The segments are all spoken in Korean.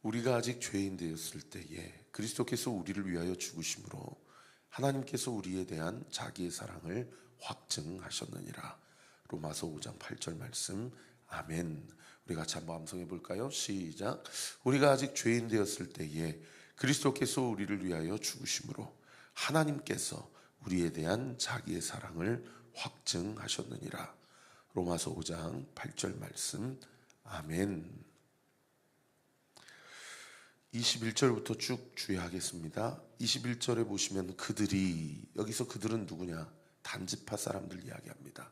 우리가 아직 죄인 되었을 때에 그리스도께서 우리를 위하여 죽으심으로 하나님께서 우리에 대한 자기의 사랑을 확증하셨느니라. 로마서 5장 8절 말씀. 아멘. 우리 같이 한번 암송해 볼까요? 시작. 우리가 아직 죄인 되었을 때에 그리스도께서 우리를 위하여 죽으심으로 하나님께서 우리에 대한 자기의 사랑을 확증하셨느니라. 로마서 5장 8절 말씀. 아멘. 21절부터 쭉 주의하겠습니다. 21절에 보시면 그들이, 여기서 그들은 누구냐? 단지파 사람들 이야기합니다.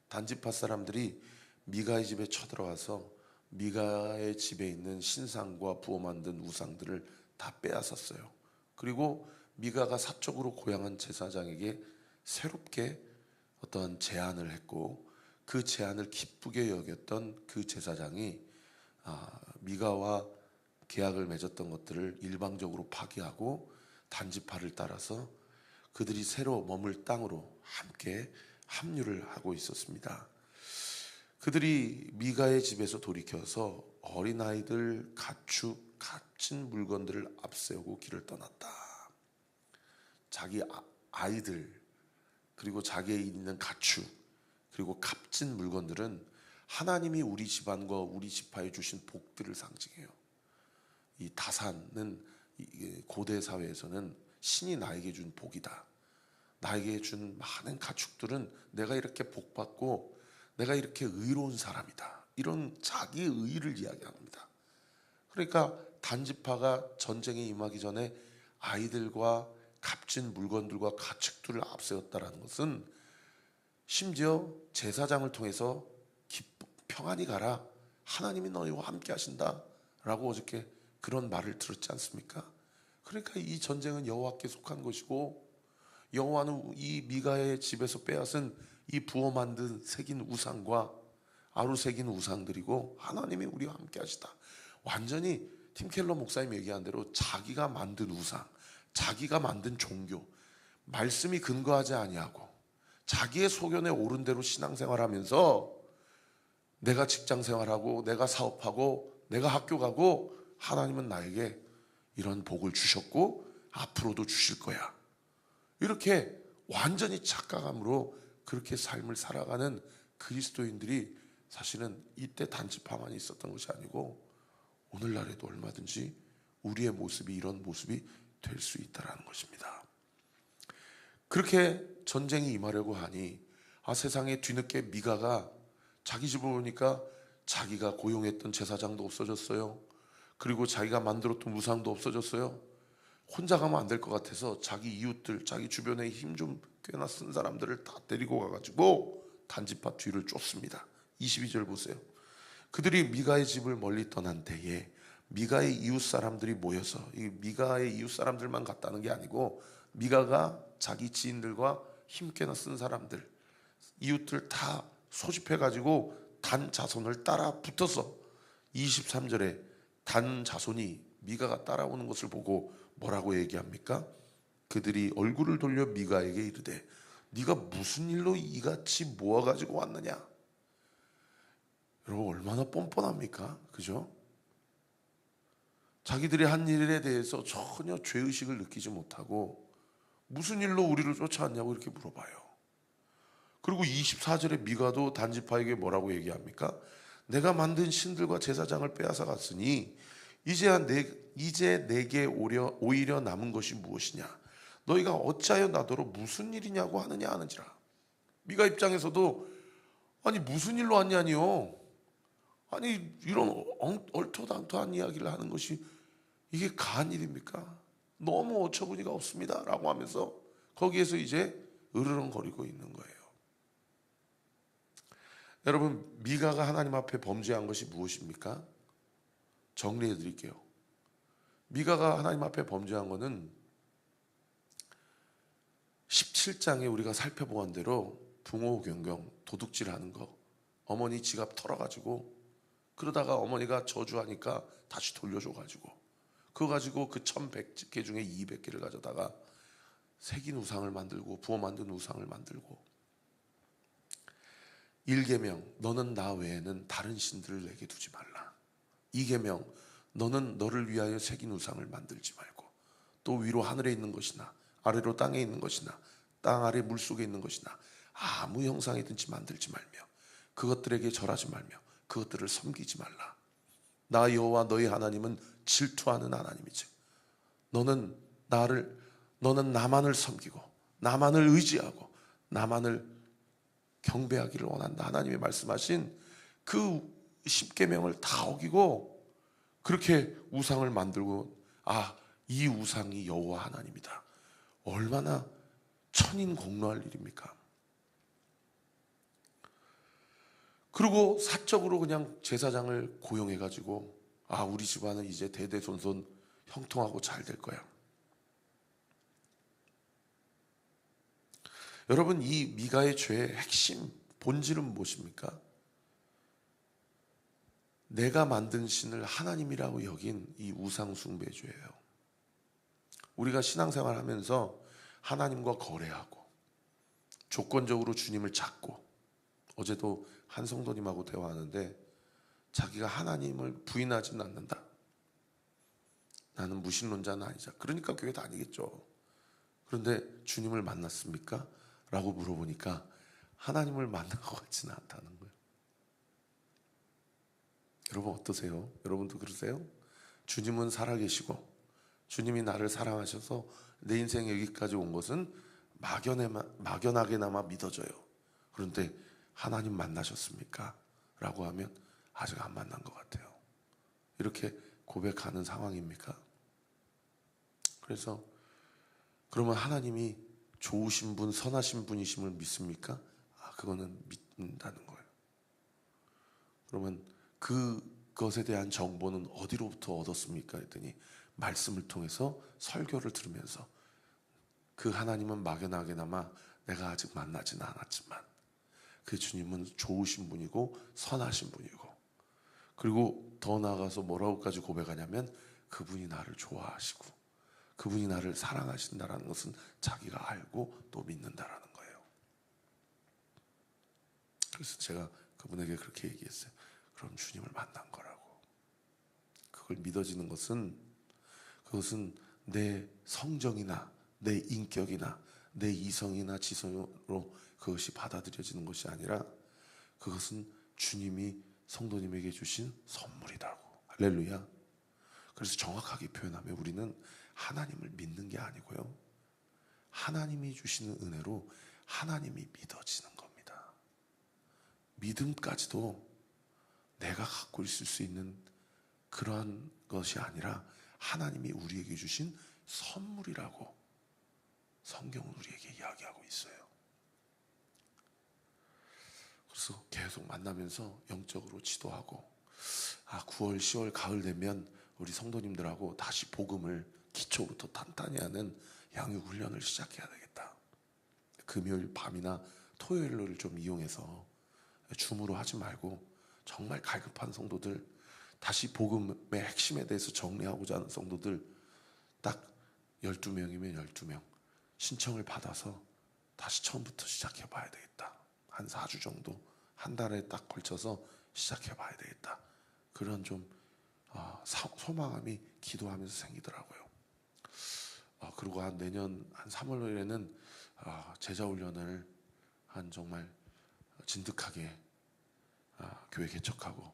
단지파 사람들이 미가의 집에 쳐들어와서 미가의 집에 있는 신상과 부어 만든 우상들을 다 빼앗았어요. 그리고 미가가 사적으로 고용한 제사장에게 새롭게 어떠한 제안을 했고, 그 제안을 기쁘게 여겼던 그 제사장이 미가와 계약을 맺었던 것들을 일방적으로 파기하고 단지파를 따라서 그들이 새로 머물 땅으로 함께 합류를 하고 있었습니다. 그들이 미가의 집에서 돌이켜서 어린아이들, 가축, 값진 물건들을 앞세우고 길을 떠났다. 자기 아이들, 그리고 자기에 있는 가축, 그리고 값진 물건들은 하나님이 우리 집안과 우리 지파에 주신 복들을 상징해요. 이 다산은 고대 사회에서는 신이 나에게 준 복이다. 나에게 준 많은 가축들은 내가 이렇게 복받고 내가 이렇게 의로운 사람이다. 이런 자기의 의의를 이야기합니다. 그러니까 단지파가 전쟁에 임하기 전에 아이들과 값진 물건들과 가축들을 앞세웠다는 것은 심지어 제사장을 통해서 평안히 가라. 하나님이 너희와 함께 하신다. 라고 어저께 그런 말을 들었지 않습니까? 그러니까 이 전쟁은 여호와께 속한 것이고, 여호와는 이 미가의 집에서 빼앗은 이 부어 만든 새긴 우상과 아루새긴 우상들이고, 하나님이 우리와 함께 하시다. 완전히 팀 켈러 목사님 얘기한 대로 자기가 만든 우상, 자기가 만든 종교, 말씀이 근거하지 아니하고 자기의 소견에 오른 대로 신앙생활하면서 내가 직장생활하고 내가 사업하고 내가 학교 가고 하나님은 나에게 이런 복을 주셨고 앞으로도 주실 거야. 이렇게 완전히 착각함으로 그렇게 삶을 살아가는 그리스도인들이 사실은 이때 단지파만 있었던 것이 아니고 오늘날에도 얼마든지 우리의 모습이 이런 모습이 될 수 있다는 것입니다. 그렇게 전쟁이 임하려고 하니 세상에 뒤늦게 미가가 자기 집을 오니까 자기가 고용했던 제사장도 없어졌어요. 그리고 자기가 만들었던 우상도 없어졌어요. 혼자 가면 안 될 것 같아서 자기 이웃들, 자기 주변에 힘 좀 꽤나 쓴 사람들을 다 데리고 가가지고 단지파 뒤를 쫓습니다. 22절 보세요. 그들이 미가의 집을 멀리 떠난 때에 미가의 이웃 사람들이 모여서, 이 미가의 이웃 사람들만 갔다는 게 아니고 미가가 자기 지인들과 힘 꽤나 쓴 사람들, 이웃들 다 소집해가지고 단 자손을 따라 붙어서 23절에 단 자손이 미가가 따라오는 것을 보고 뭐라고 얘기합니까? 그들이 얼굴을 돌려 미가에게 이르되 네가 무슨 일로 이같이 모아가지고 왔느냐? 여러분 얼마나 뻔뻔합니까? 그죠? 자기들이 한 일에 대해서 전혀 죄의식을 느끼지 못하고 무슨 일로 우리를 쫓아왔냐고 이렇게 물어봐요. 그리고 24절에 미가도 단지파에게 뭐라고 얘기합니까? 내가 만든 신들과 제사장을 빼앗아 갔으니 이제 내게 오히려 남은 것이 무엇이냐? 너희가 어찌하여 나더러 무슨 일이냐고 하느니라. 미가 입장에서도 아니 무슨 일로 왔냐니요? 아니 이런 얼토당토한 이야기를 하는 것이 이게 가한 일입니까? 너무 어처구니가 없습니다 라고 하면서 거기에서 이제 으르렁거리고 있는 거예요. 여러분 미가가 하나님 앞에 범죄한 것이 무엇입니까? 정리해 드릴게요. 미가가 하나님 앞에 범죄한 것은 17장에 우리가 살펴본 대로 붕어경경 도둑질하는 거, 어머니 지갑 털어가지고 그러다가 어머니가 저주하니까 다시 돌려줘가지고 그거 가지고 그 1100개 중에 200개를 가져다가 새긴 우상을 만들고 부어 만든 우상을 만들고 1계명 너는 나 외에는 다른 신들을 내게 두지 말라. 2계명 너는 너를 위하여 새긴 우상을 만들지 말고 또 위로 하늘에 있는 것이나 아래로 땅에 있는 것이나 땅 아래 물속에 있는 것이나 아무 형상이든지 만들지 말며 그것들에게 절하지 말며 그것들을 섬기지 말라. 나 여호와 너희 하나님은 질투하는 하나님이지. 너는 나만을 섬기고 나만을 의지하고 나만을 경배하기를 원한다. 하나님이 말씀하신 그 십계명을 다 어기고 그렇게 우상을 만들고 이 우상이 여호와 하나님이다. 얼마나 천인공노할 일입니까? 그리고 사적으로 그냥 제사장을 고용해가지고 우리 집안은 이제 대대손손 형통하고 잘 될 거야. 여러분, 이 미가의 죄의 핵심 본질은 무엇입니까? 내가 만든 신을 하나님이라고 여긴 이 우상 숭배 죄예요. 우리가 신앙생활 하면서 하나님과 거래하고 조건적으로 주님을 찾고, 어제도 한 성도님하고 대화하는데 자기가 하나님을 부인하지는 않는다. 나는 무신론자는 아니자. 그러니까 교회 다니겠죠. 그런데 주님을 만났습니까? 라고 물어보니까 하나님을 만난 것 같지는 않다는 거예요. 여러분 어떠세요? 여러분도 그러세요? 주님은 살아계시고 주님이 나를 사랑하셔서 내 인생에 여기까지 온 것은 막연하게나마 믿어져요. 그런데 하나님 만나셨습니까? 라고 하면 아직 안 만난 것 같아요. 이렇게 고백하는 상황입니까? 그래서 그러면 하나님이 좋으신 분, 선하신 분이심을 믿습니까? 그거는 믿는다는 거예요. 그러면 그것에 대한 정보는 어디로부터 얻었습니까? 했더니 말씀을 통해서 설교를 들으면서 그 하나님은 막연하게나마 내가 아직 만나지는 않았지만 그 주님은 좋으신 분이고 선하신 분이고, 그리고 더 나아가서 뭐라고까지 고백하냐면 그분이 나를 좋아하시고 그분이 나를 사랑하신다는 것은 자기가 알고 또 믿는다라는 거예요. 그래서 제가 그분에게 그렇게 얘기했어요. 그럼 주님을 만난 거라고. 그걸 믿어지는 것은 그것은 내 성정이나 내 인격이나 내 이성이나 지성으로 그것이 받아들여지는 것이 아니라 그것은 주님이 성도님에게 주신 선물이라고. 할렐루야. 그래서 정확하게 표현하면 우리는 하나님을 믿는 게 아니고요, 하나님이 주시는 은혜로 하나님이 믿어지는 겁니다. 믿음까지도 내가 갖고 있을 수 있는 그러한 것이 아니라 하나님이 우리에게 주신 선물이라고 성경은 우리에게 이야기하고 있어요. 그래서 계속 만나면서 영적으로 지도하고 9월, 10월, 가을 되면 우리 성도님들하고 다시 복음을 기초부터 탄탄히 하는 양육 훈련을 시작해야 되겠다. 금요일 밤이나 토요일을 좀 이용해서 줌으로 하지 말고 정말 갈급한 성도들, 다시 복음의 핵심에 대해서 정리하고자 하는 성도들 딱 12명이면 12명 신청을 받아서 다시 처음부터 시작해 봐야 되겠다. 한 4주 정도, 한 달에 딱 걸쳐서 시작해 봐야 되겠다. 그런 좀 소망감이 기도하면서 생기더라고요. 그리고 내년 한 3월에는 제자 훈련을 정말 진득하게 교회 개척하고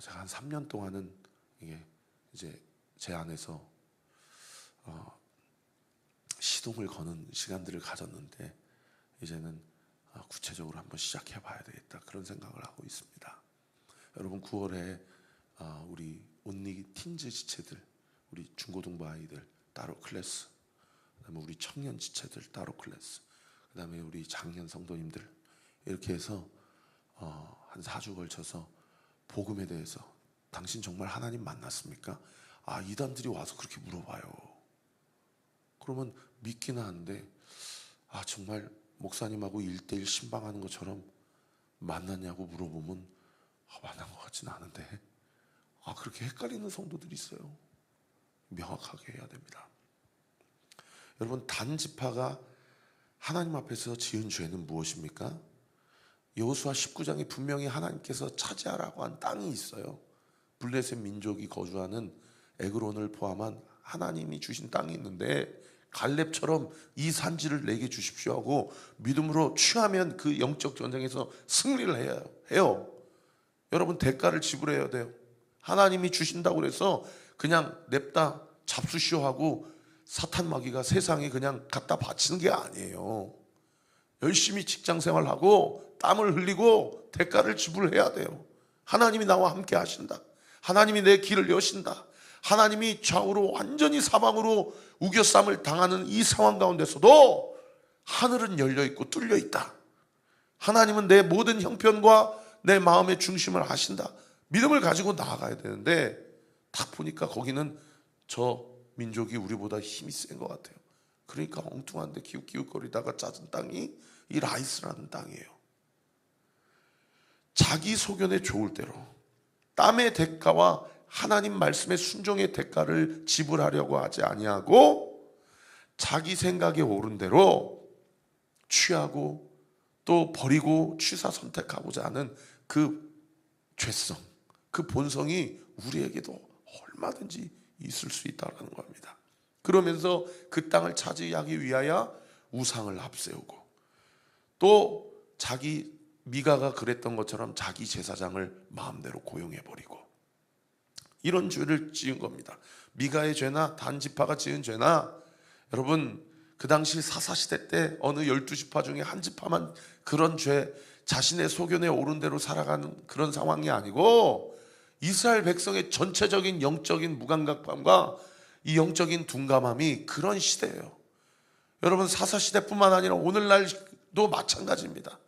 제가 한 3년 동안은 이게 이제 제 안에서 시동을 거는 시간들을 가졌는데 이제는 구체적으로 한번 시작해 봐야 되겠다, 그런 생각을 하고 있습니다. 여러분 9월에 우리 온리 틴즈 지체들, 우리 중고등부 아이들 따로 클래스, 그다음에 우리 청년 지체들 따로 클래스, 그다음에 우리 장년 성도님들 이렇게 해서 한 4주 걸쳐서 복음에 대해서 당신 정말 하나님 만났습니까? 이단들이 와서 그렇게 물어봐요. 그러면 믿기는 하는데 정말 목사님하고 1대1 신방하는 것처럼 만났냐고 물어보면 만난 것 같지는 않은데 그렇게 헷갈리는 성도들이 있어요. 명확하게 해야 됩니다. 여러분, 단지파가 하나님 앞에서 지은 죄는 무엇입니까? 여호수아 19장에 분명히 하나님께서 차지하라고 한 땅이 있어요. 블레셋 민족이 거주하는 에그론을 포함한 하나님이 주신 땅이 있는데 갈렙처럼 이 산지를 내게 주십시오 하고 믿음으로 취하면 그 영적 전쟁에서 승리를 해요. 여러분, 대가를 지불해야 돼요. 하나님이 주신다고 해서 그냥 냅다 잡수시오 하고 사탄 마귀가 세상에 그냥 갖다 바치는 게 아니에요. 열심히 직장 생활하고 땀을 흘리고 대가를 지불해야 돼요. 하나님이 나와 함께 하신다. 하나님이 내 길을 여신다. 하나님이 좌우로 완전히 사방으로 우겨쌈을 당하는 이 상황 가운데서도 하늘은 열려있고 뚫려있다. 하나님은 내 모든 형편과 내 마음의 중심을 아신다. 믿음을 가지고 나아가야 되는데 딱 보니까 거기는 저 민족이 우리보다 힘이 센 것 같아요. 그러니까 엉뚱한데 기웃기웃거리다가 짜진 땅이 이 라이스라는 땅이에요. 자기 소견에 좋을 대로 땀의 대가와 하나님 말씀의 순종의 대가를 지불하려고 하지 아니하고 자기 생각에 옳은 대로 취하고 또 버리고 취사 선택하고자 하는 그 죄성, 그 본성이 우리에게도 얼마든지 있을 수 있다는 겁니다. 그러면서 그 땅을 차지하기 위하여 우상을 앞세우고 또 자기 미가가 그랬던 것처럼 자기 제사장을 마음대로 고용해버리고 이런 죄를 지은 겁니다. 미가의 죄나 단지파가 지은 죄나 여러분 그 당시 사사시대 때 어느 12지파 중에 한 지파만 그런 죄 자신의 소견에 옳은 대로 살아가는 그런 상황이 아니고 이스라엘 백성의 전체적인 영적인 무감각함과 이 영적인 둔감함이 그런 시대예요. 여러분 사사시대뿐만 아니라 오늘날도 마찬가지입니다.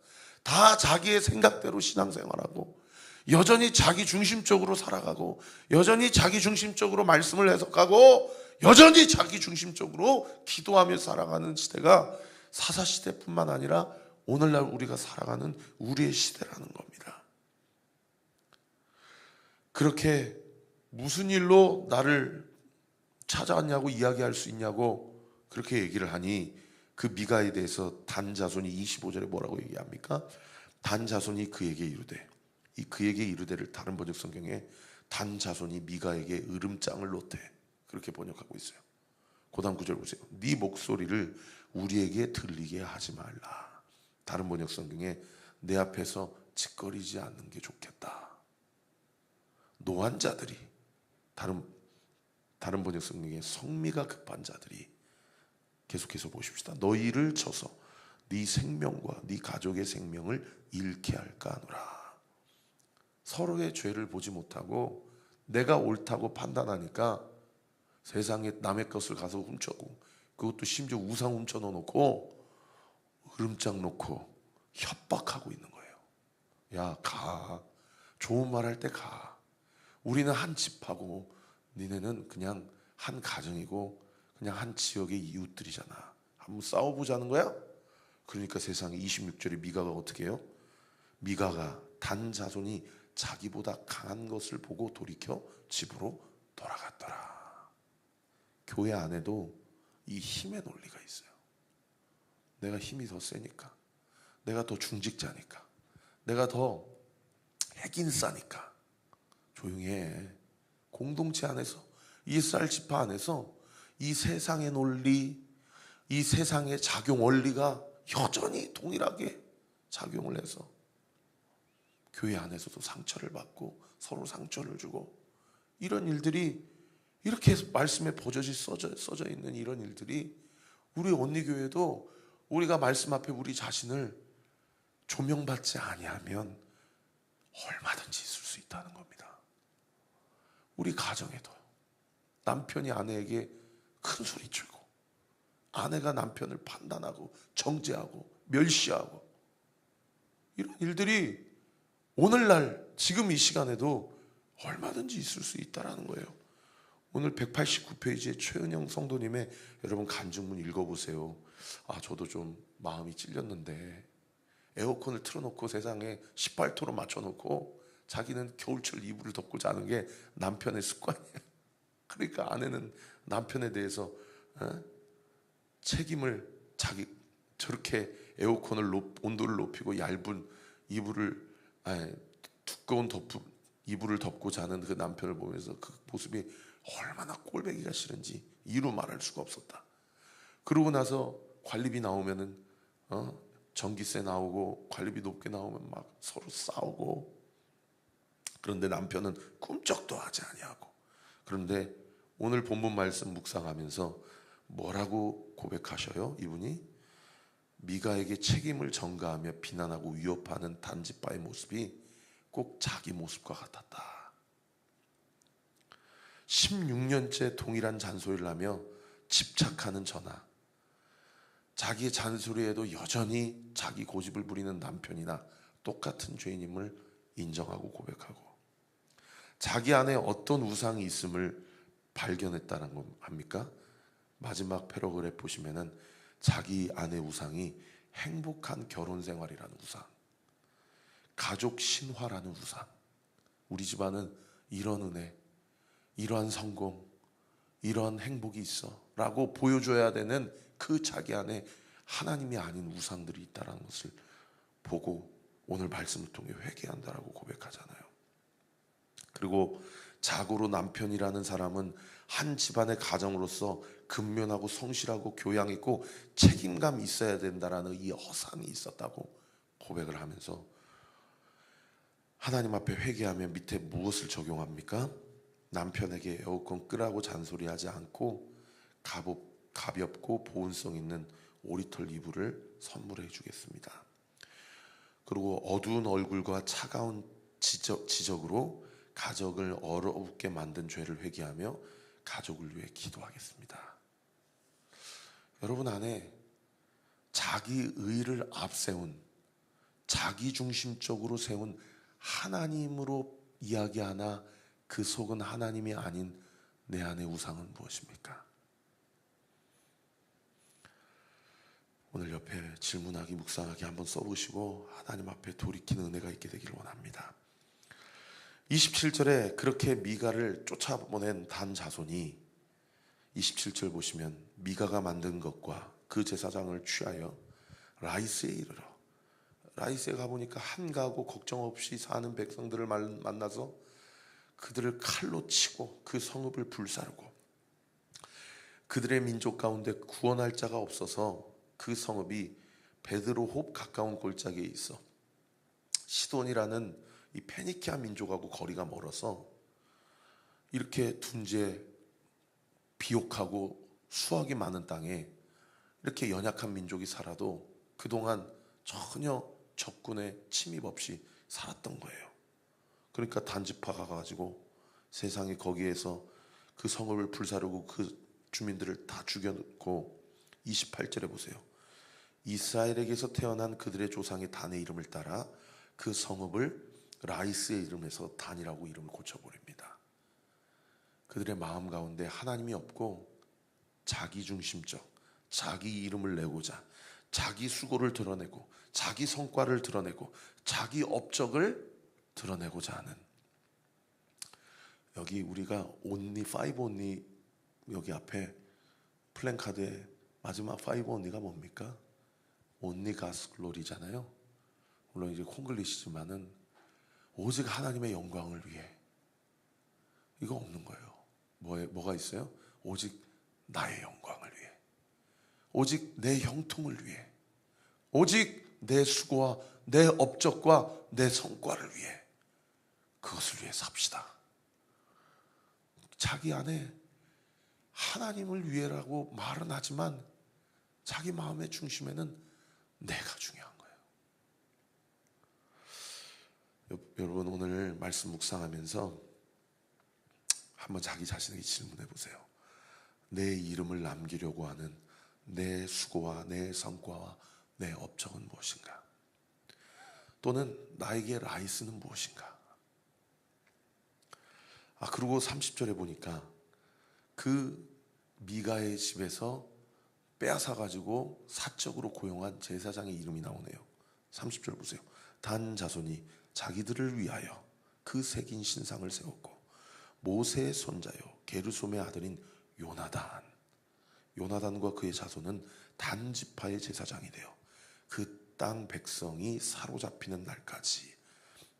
다 자기의 생각대로 신앙생활하고 여전히 자기 중심적으로 살아가고 여전히 자기 중심적으로 말씀을 해석하고 여전히 자기 중심적으로 기도하며 살아가는 시대가 사사시대뿐만 아니라 오늘날 우리가 살아가는 우리의 시대라는 겁니다. 그렇게 무슨 일로 나를 찾아왔냐고 이야기할 수 있냐고 그렇게 얘기를 하니 그 미가에 대해서 단 자손이 25절에 뭐라고 얘기합니까? 단 자손이 그에게 이르되를 다른 번역 성경에 단 자손이 미가에게 으름장을 놓되 그렇게 번역하고 있어요. 그 다음 구절 보세요. 네 목소리를 우리에게 들리게 하지 말라. 다른 번역 성경에 내 앞에서 짓거리지 않는 게 좋겠다. 노한 자들이 다른 번역 성경에 성미가 급한 자들이 계속해서 보십시다. 너희를 쳐서 네 생명과 네 가족의 생명을 잃게 할까 하노라. 서로의 죄를 보지 못하고 내가 옳다고 판단하니까 세상에 남의 것을 가서 훔쳐고 그것도 심지어 우상 훔쳐 놓고 으름장 놓고 협박하고 있는 거예요. 야, 가. 좋은 말 할 때 가. 우리는 한 집하고 니네는 그냥 한 가정이고 그냥 한 지역의 이웃들이잖아. 한번 싸워보자는 거야? 그러니까 세상에 26절에 미가가 어떻게 해요? 미가가 단 자손이 자기보다 강한 것을 보고 돌이켜 집으로 돌아갔더라. 교회 안에도 이 힘의 논리가 있어요. 내가 힘이 더 세니까, 내가 더 중직자니까, 내가 더 핵인싸니까 조용히 해. 공동체 안에서 이스라엘 지파 안에서 이 세상의 논리, 이 세상의 작용 원리가 여전히 동일하게 작용을 해서 교회 안에서도 상처를 받고 서로 상처를 주고 이런 일들이 이렇게 말씀에 버젓이 써져 있는 이런 일들이 우리 언니교회도 우리가 말씀 앞에 우리 자신을 조명받지 아니하면 얼마든지 있을 수 있다는 겁니다. 우리 가정에도 남편이 아내에게 큰 소리 치고 아내가 남편을 판단하고 정죄하고 멸시하고 이런 일들이 오늘날 지금 이 시간에도 얼마든지 있을 수 있다는 거예요. 오늘 189페이지에 최은영 성도님의 여러분 간증문 읽어보세요. 저도 좀 마음이 찔렸는데 에어컨을 틀어놓고 세상에 18도로 맞춰놓고 자기는 겨울철 이불을 덮고 자는 게 남편의 습관이에요. 그러니까 아내는 남편에 대해서 책임을 자기 저렇게 에어컨을 온도를 높이고 얇은 이불을 두꺼운 이불을 덮고 자는 그 남편을 보면서 그 모습이 얼마나 꼴보기가 싫은지 이루 말할 수가 없었다. 그러고 나서 관리비 나오면은 전기세 나오고 관리비 높게 나오면 막 서로 싸우고, 그런데 남편은 꿈쩍도 하지 아니하고. 그런데 오늘 본문 말씀 묵상하면서 뭐라고 고백하셔요? 이분이 미가에게 책임을 전가하며 비난하고 위협하는 단지파의 모습이 꼭 자기 모습과 같았다. 16년째 동일한 잔소리를 하며 집착하는 전하, 자기의 잔소리에도 여전히 자기 고집을 부리는 남편이나 똑같은 죄인임을 인정하고 고백하고, 자기 안에 어떤 우상이 있음을 발견했다는 겁니까? 마지막 패러그래프 보시면은 자기 안의 우상이 행복한 결혼 생활이라는 우상, 가족 신화라는 우상, 우리 집안은 이런 은혜, 이러한 성공, 이러한 행복이 있어 라고 보여줘야 되는 그 자기 안에 하나님이 아닌 우상들이 있다는 것을 보고 오늘 말씀을 통해 회개한다라고 고백하잖아요. 그리고 자고로 남편이라는 사람은 한 집안의 가정으로서 근면하고 성실하고 교양 있고 책임감이 있어야 된다라는 이 허상이 있었다고 고백을 하면서 하나님 앞에 회개하며 밑에 무엇을 적용합니까? 남편에게 에어컨 끄라고 잔소리하지 않고 가볍고 보온성 있는 오리털 이불을 선물해 주겠습니다. 그리고 어두운 얼굴과 차가운 지적으로 가족을 어렵게 만든 죄를 회개하며 가족을 위해 기도하겠습니다. 여러분 안에 자기 의를 앞세운, 자기 중심적으로 세운 하나님으로 이야기하나 그 속은 하나님이 아닌 내 안의 우상은 무엇입니까? 오늘 옆에 질문하기 묵상하기 한번 써보시고 하나님 앞에 돌이키는 은혜가 있게 되기를 원합니다. 27절에 그렇게 미가를 쫓아보낸 단 자손이 27절 보시면 미가가 만든 것과 그 제사장을 취하여 라이스에 이르러, 라이스에 가보니까 한가하고 걱정 없이 사는 백성들을 만나서 그들을 칼로 치고 그 성읍을 불사르고, 그들의 민족 가운데 구원할 자가 없어서 그 성읍이 베드로홉 가까운 골짜기에 있어 시돈이라는 이 페니키아 민족하고 거리가 멀어서 이렇게 둔재 비옥하고 수확이 많은 땅에 이렇게 연약한 민족이 살아도 그동안 전혀 적군의 침입 없이 살았던 거예요. 그러니까 단지파가 가가지고 세상에 거기에서 그 성읍을 불사르고 그 주민들을 다 죽여놓고 28절에 보세요. 이스라엘에게서 태어난 그들의 조상의 단의 이름을 따라 그 성읍을 라이스의 이름에서 단이라고 이름을 고쳐버립니다. 그들의 마음 가운데 하나님이 없고 자기중심적, 자기 이름을 내고자 자기 수고를 드러내고 자기 성과를 드러내고 자기 업적을 드러내고자 하는, 여기 우리가 only, five only, 여기 앞에 플랜카드에 마지막 five only가 뭡니까? only God's glory잖아요. 물론 이제 콩글리시지만은 오직 하나님의 영광을 위해, 이거 없는 거예요. 뭐가 있어요? 오직 나의 영광을 위해, 오직 내 형통을 위해, 오직 내 수고와 내 업적과 내 성과를 위해, 그것을 위해 삽시다. 자기 안에 하나님을 위해라고 말은 하지만 자기 마음의 중심에는 내가 중요한 거예요. 여러분 오늘 말씀 묵상하면서 한번 자기 자신에게 질문해 보세요. 내 이름을 남기려고 하는 내 수고와 내 성과와 내 업적은 무엇인가? 또는 나에게 라이스는 무엇인가? 그리고 30절에 보니까 그 미가의 집에서 빼앗아 가지고 사적으로 고용한 제사장의 이름이 나오네요. 30절 보세요. 단 자손이 자기들을 위하여 그 새긴 신상을 세웠고 모세의 손자요 게르솜의 아들인 요나단과 그의 자손은 단 지파의 제사장이 되어 그 땅 백성이 사로잡히는 날까지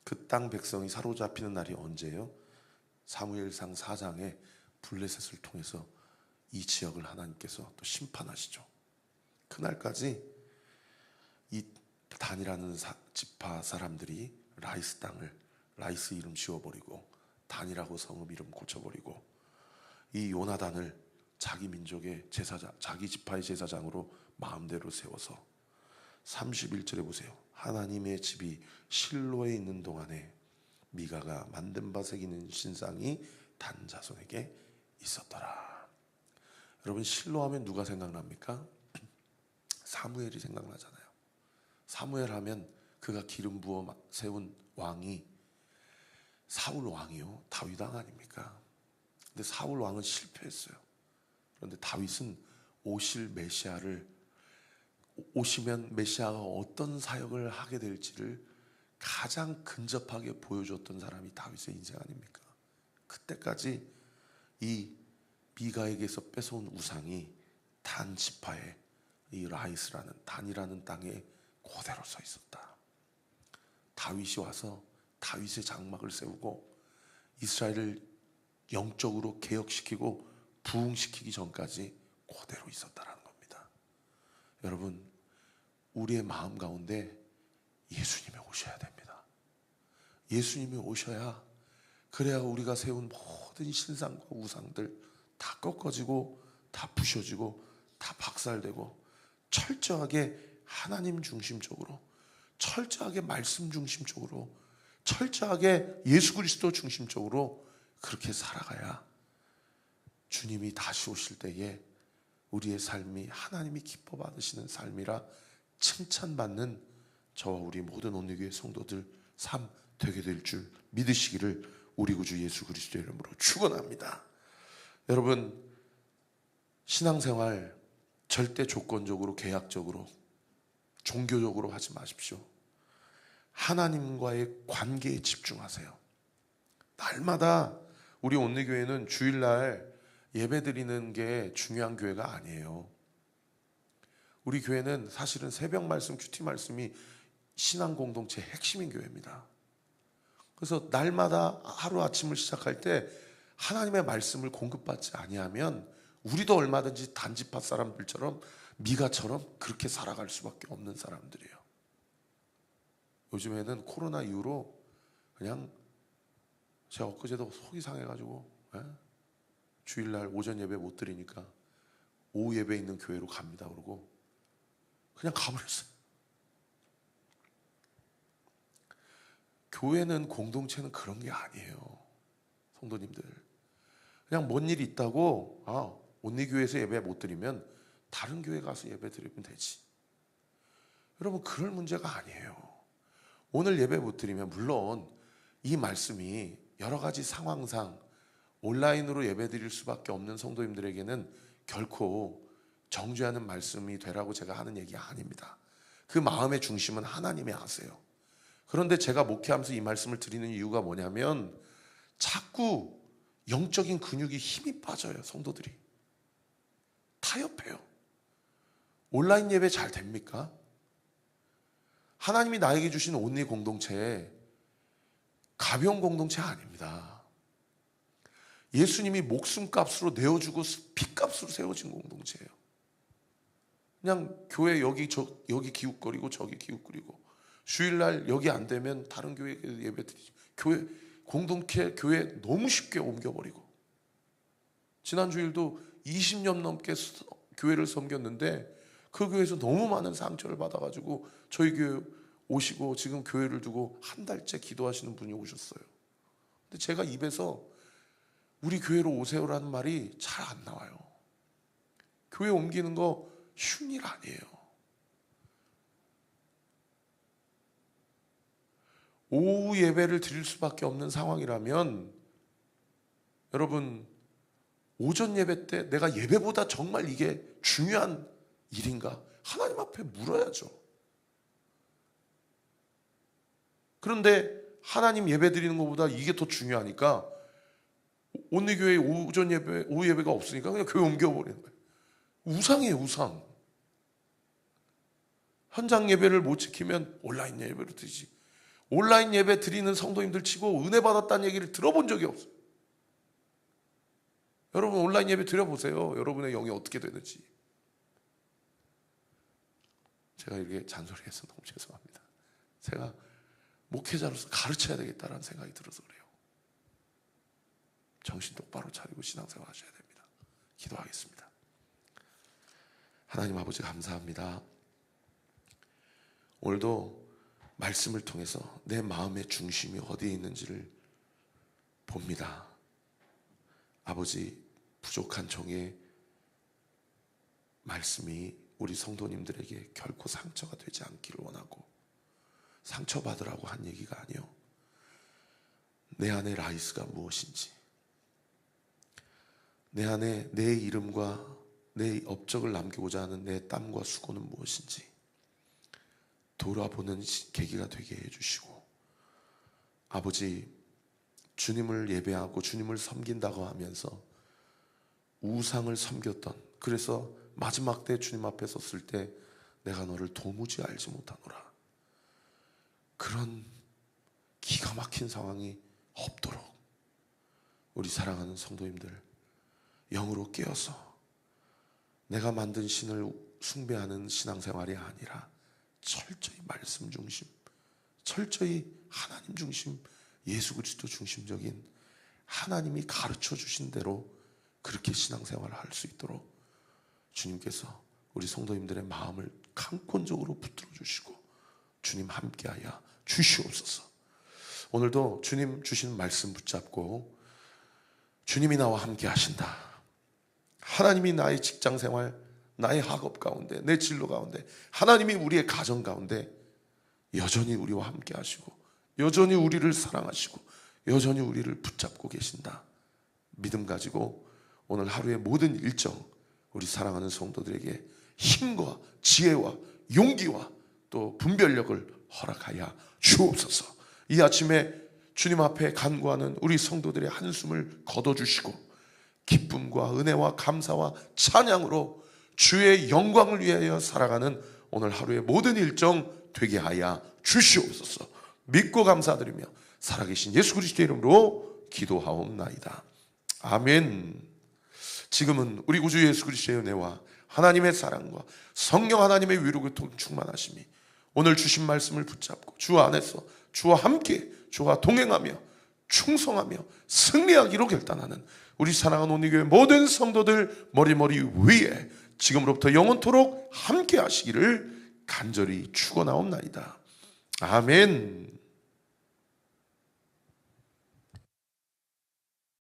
그 땅 백성이 사로잡히는 날이 언제예요? 사무엘상 4장에 블레셋을 통해서 이 지역을 하나님께서 또 심판하시죠. 그날까지 이 단이라는 지파 사람들이 라이스 땅을, 라이스 이름 지워버리고 단이라고 성읍 이름 고쳐버리고 이 요나단을 자기 민족의 제사장, 자기 지파의 제사장으로 마음대로 세워서 31절에 보세요. 하나님의 집이 실로에 있는 동안에 미가가 만든 바 새기는 신상이 단 자손에게 있었더라. 여러분, 실로 하면 누가 생각납니까? 사무엘이 생각나잖아요. 사무엘 하면 그가 기름 부어 세운 왕이 사울 왕이요, 다윗 왕 아닙니까? 근데 사울 왕은 실패했어요. 그런데 다윗은 오시면 메시아가 어떤 사역을 하게 될지를 가장 근접하게 보여줬던 사람이 다윗의 인생 아닙니까? 그때까지 이 미가에게서 뺏어온 우상이 단 지파의 이 라이스라는 단이라는 땅에 그대로 서 있었다. 다윗이 와서 다윗의 장막을 세우고 이스라엘을 영적으로 개혁시키고 부흥시키기 전까지 그대로 있었다라는 겁니다. 여러분, 우리의 마음 가운데 예수님이 오셔야 됩니다. 예수님이 오셔야, 그래야 우리가 세운 모든 신상과 우상들 다 꺾어지고 다 부셔지고 다 박살되고 철저하게 하나님 중심적으로, 철저하게 말씀 중심적으로, 철저하게 예수 그리스도 중심적으로 그렇게 살아가야 주님이 다시 오실 때에 우리의 삶이 하나님이 기뻐 받으시는 삶이라 칭찬받는 저와 우리 모든 온누교회 성도들 삶 되게 될 줄 믿으시기를 우리 구주 예수 그리스도의 이름으로 축원합니다. 여러분, 신앙생활 절대 조건적으로, 계약적으로, 종교적으로 하지 마십시오. 하나님과의 관계에 집중하세요. 날마다 우리 온누교회는 주일날 예배드리는 게 중요한 교회가 아니에요. 우리 교회는 사실은 새벽 말씀, 큐티 말씀이 신앙 공동체의 핵심인 교회입니다. 그래서 날마다 하루 아침을 시작할 때 하나님의 말씀을 공급받지 아니하면 우리도 얼마든지 단지파 사람들처럼 미가처럼 그렇게 살아갈 수밖에 없는 사람들이에요. 요즘에는 코로나 이후로 그냥 제가 엊그제도 속이 상해가지고 주일날 오전 예배 못 드리니까 오후 예배 있는 교회로 갑니다 그러고 그냥 가버렸어요. 교회는, 공동체는 그런 게 아니에요. 성도님들, 그냥 뭔 일이 있다고 온리교회에서 예배 못 드리면 다른 교회 가서 예배 드리면 되지. 여러분, 그럴 문제가 아니에요. 오늘 예배 못 드리면 물론 이 말씀이 여러 가지 상황상 온라인으로 예배 드릴 수밖에 없는 성도님들에게는 결코 정죄하는 말씀이 되라고 제가 하는 얘기 아닙니다. 그 마음의 중심은 하나님이 아세요. 그런데 제가 목회하면서 이 말씀을 드리는 이유가 뭐냐면 자꾸 영적인 근육이 힘이 빠져요. 성도들이 타협해요. 온라인 예배 잘 됩니까? 하나님이 나에게 주신 온리 공동체 가벼운 공동체 아닙니다. 예수님이 목숨값으로 내어주고 피값으로 세워진 공동체예요. 그냥 교회 여기 기웃거리고 저기 기웃거리고 주일날 여기 안 되면 다른 교회 예배 드리지. 교회 공동체 교회 너무 쉽게 옮겨버리고, 지난 주일도 20년 넘게 교회를 섬겼는데 그 교회에서 너무 많은 상처를 받아가지고 저희 교회 오시고 지금 교회를 두고 한 달째 기도하시는 분이 오셨어요. 근데 제가 입에서 우리 교회로 오세요라는 말이 잘 안 나와요. 교회 옮기는 거 쉬운 일 아니에요. 오후 예배를 드릴 수밖에 없는 상황이라면 여러분, 오전 예배 때 내가 예배보다 정말 이게 중요한 일인가? 하나님 앞에 물어야죠. 그런데 하나님 예배 드리는 것보다 이게 더 중요하니까 온리교회 오전 예배, 오후 예배가 없으니까 그냥 교회 옮겨버리는 거예요. 우상이에요, 우상. 현장 예배를 못 지키면 온라인 예배로 드리지. 온라인 예배 드리는 성도님들 치고 은혜 받았다는 얘기를 들어본 적이 없어요. 여러분 온라인 예배 드려보세요. 여러분의 영이 어떻게 되는지. 제가 이렇게 잔소리해서 너무 죄송합니다. 제가 목회자로서 가르쳐야 되겠다는 생각이 들어서 그래요. 정신 똑바로 차리고 신앙생활 하셔야 됩니다. 기도하겠습니다. 하나님 아버지 감사합니다. 오늘도 말씀을 통해서 내 마음의 중심이 어디에 있는지를 봅니다. 아버지, 부족한 종의 말씀이 우리 성도님들에게 결코 상처가 되지 않기를 원하고, 상처받으라고 한 얘기가 아니요, 내 안에 라이스가 무엇인지, 내 안에 내 이름과 내 업적을 남기고자 하는 내 땀과 수고는 무엇인지 돌아보는 계기가 되게 해주시고, 아버지, 주님을 예배하고 주님을 섬긴다고 하면서 우상을 섬겼던, 그래서 마지막 때 주님 앞에 섰을 때 내가 너를 도무지 알지 못하노라, 그런 기가 막힌 상황이 없도록 우리 사랑하는 성도님들 영으로 깨어서 내가 만든 신을 숭배하는 신앙생활이 아니라 철저히 말씀 중심, 철저히 하나님 중심, 예수 그리스도 중심적인 하나님이 가르쳐 주신 대로 그렇게 신앙생활을 할 수 있도록 주님께서 우리 성도님들의 마음을 강권적으로 붙들어 주시고 주님 함께하여 주시옵소서. 오늘도 주님 주신 말씀 붙잡고 주님이 나와 함께 하신다, 하나님이 나의 직장생활, 나의 학업 가운데, 내 진로 가운데, 하나님이 우리의 가정 가운데 여전히 우리와 함께 하시고 여전히 우리를 사랑하시고 여전히 우리를 붙잡고 계신다 믿음 가지고 오늘 하루의 모든 일정 우리 사랑하는 성도들에게 힘과 지혜와 용기와 또 분별력을 허락하여 주옵소서. 이 아침에 주님 앞에 간구하는 우리 성도들의 한숨을 거둬주시고 기쁨과 은혜와 감사와 찬양으로 주의 영광을 위하여 살아가는 오늘 하루의 모든 일정 되게 하여 주시옵소서. 믿고 감사드리며 살아계신 예수 그리스도의 이름으로 기도하옵나이다. 아멘. 지금은 우리 구주 예수 그리스도의 은혜와 하나님의 사랑과 성령 하나님의 위로교통 충만하심이 오늘 주신 말씀을 붙잡고 주 안에서 주와 함께 주와 동행하며 충성하며 승리하기로 결단하는 우리 사랑하는 온리교회 모든 성도들 머리머리 위에 지금으로부터 영원토록 함께 하시기를 간절히 축원하옵나이다. 아멘.